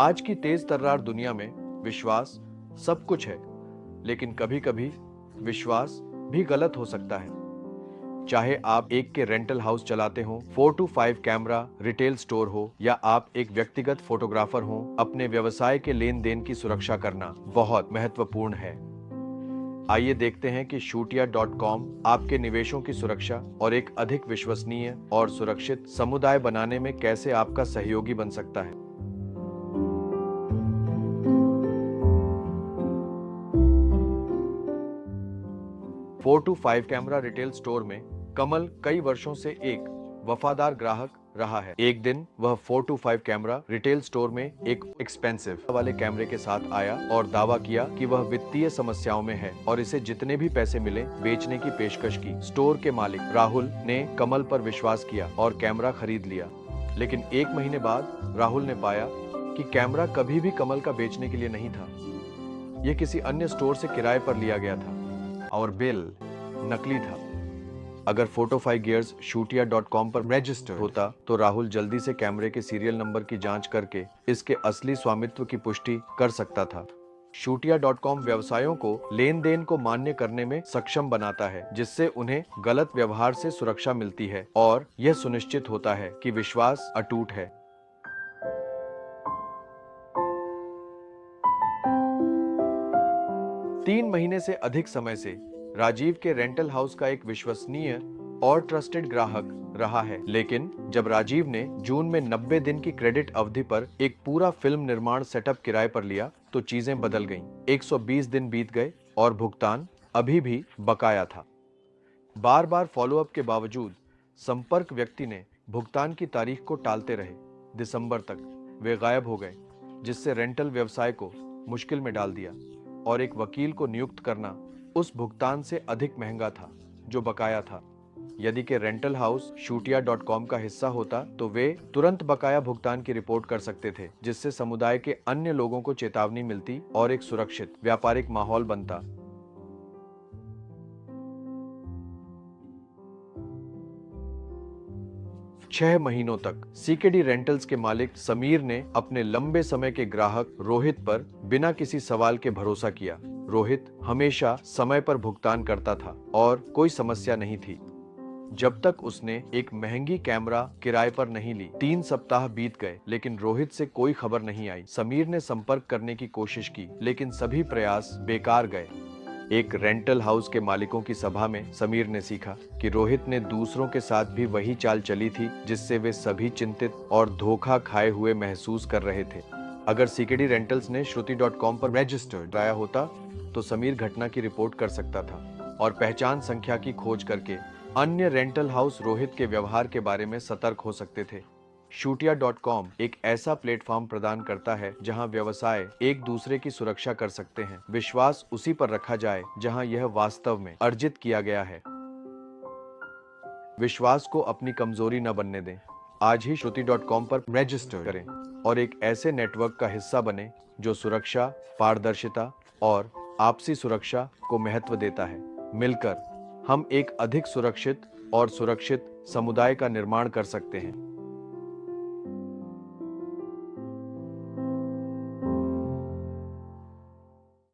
आज की तेज तर्रार दुनिया में विश्वास सब कुछ है, लेकिन कभी-कभी विश्वास भी गलत हो सकता है। चाहे आप एक के रेंटल हाउस चलाते हो, 4 टू 5 कैमरा रिटेल स्टोर हो, या आप एक व्यक्तिगत फोटोग्राफर हो, अपने व्यवसाय के लेन देन की सुरक्षा करना बहुत महत्वपूर्ण है। आइए देखते हैं कि शूटिया.com आपके निवेशों की सुरक्षा और एक अधिक विश्वसनीय और सुरक्षित समुदाय बनाने में कैसे आपका सहयोगी बन सकता है। Four to 5 camera retail store में कमल कई वर्षों से एक वफादार ग्राहक रहा है। एक दिन वह 4 टू 5 कैमरा रिटेल स्टोर में एक एक्सपेंसिव वाले कैमरे के साथ आया और दावा किया कि वह वित्तीय समस्याओं में है और इसे जितने भी पैसे मिले बेचने की पेशकश की। स्टोर के मालिक राहुल ने कमल पर विश्वास किया और कैमरा खरीद लिया। लेकिन एक महीने बाद राहुल ने पाया कि कैमरा कभी भी कमल का बेचने के लिए नहीं था। यह किसी अन्य स्टोर से किराए पर लिया गया था और बिल नकली था। अगर फोटो5 गियर्स शूटिया.com पर रजिस्टर होता तो राहुल जल्दी से कैमरे के सीरियल नंबर की जांच करके इसके असली स्वामित्व की पुष्टि कर सकता था। शूटिया.com व्यवसायों को लेन देन को मान्य करने में सक्षम बनाता है, जिससे उन्हें गलत व्यवहार से सुरक्षा मिलती है और यह सुनिश्चित होता है कि विश्वास अटूट है। तीन महीने से अधिक समय से राजीव के रेंटल हाउस का एक विश्वसनीय और ट्रस्टेड ग्राहक रहा है। लेकिन जब राजीव ने जून में 90 दिन की क्रेडिट अवधि पर एक पूरा फिल्म निर्माण सेटअप किराए पर लिया तो चीजें बदल गईं। 120 दिन बीत गए और भुगतान अभी भी बकाया था। बार बार फॉलोअप के बावजूद संपर्क व्यक्ति ने भुगतान की तारीख को टालते रहे। दिसंबर तक वे गायब हो गए, जिससे रेंटल व्यवसाय को मुश्किल में डाल दिया और एक वकील को नियुक्त करना उस भुगतान से अधिक महंगा था जो बकाया था। यदि के रेंटल हाउस शूटिया.com का हिस्सा होता तो वे तुरंत बकाया भुगतान की रिपोर्ट कर सकते थे, जिससे समुदाय के अन्य लोगों को चेतावनी मिलती और एक सुरक्षित व्यापारिक माहौल बनता। छह महीनों तक सीकेडी रेंटल्स के मालिक समीर ने अपने लंबे समय के ग्राहक रोहित पर बिना किसी सवाल के भरोसा किया। रोहित हमेशा समय पर भुगतान करता था और कोई समस्या नहीं थी, जब तक उसने एक महंगी कैमरा किराए पर नहीं ली। 3 सप्ताह बीत गए, लेकिन रोहित से कोई खबर नहीं आई। समीर ने संपर्क करने की कोशिश की, लेकिन सभी प्रयास बेकार गए। एक रेंटल हाउस के मालिकों की सभा में समीर ने सीखा कि रोहित ने दूसरों के साथ भी वही चाल चली थी, जिससे वे सभी चिंतित और धोखा खाए हुए महसूस कर रहे थे। अगर सीकेडी रेंटल्स ने श्रुति.com पर रजिस्टर कराया होता तो समीर घटना की रिपोर्ट कर सकता था और पहचान संख्या की खोज करके अन्य रेंटल हाउस रोहित के व्यवहार के बारे में सतर्क हो सकते थे। शूटिया.com एक ऐसा प्लेटफॉर्म प्रदान करता है जहां व्यवसाय एक दूसरे की सुरक्षा कर सकते हैं। विश्वास उसी पर रखा जाए जहां यह वास्तव में अर्जित किया गया है। विश्वास को अपनी कमजोरी न बनने दें। आज ही श्रुति.com पर रजिस्टर करें और एक ऐसे नेटवर्क का हिस्सा बने जो सुरक्षा, पारदर्शिता और आपसी सुरक्षा को महत्व देता है। मिलकर हम एक अधिक सुरक्षित और सुरक्षित समुदाय का निर्माण कर सकते हैं।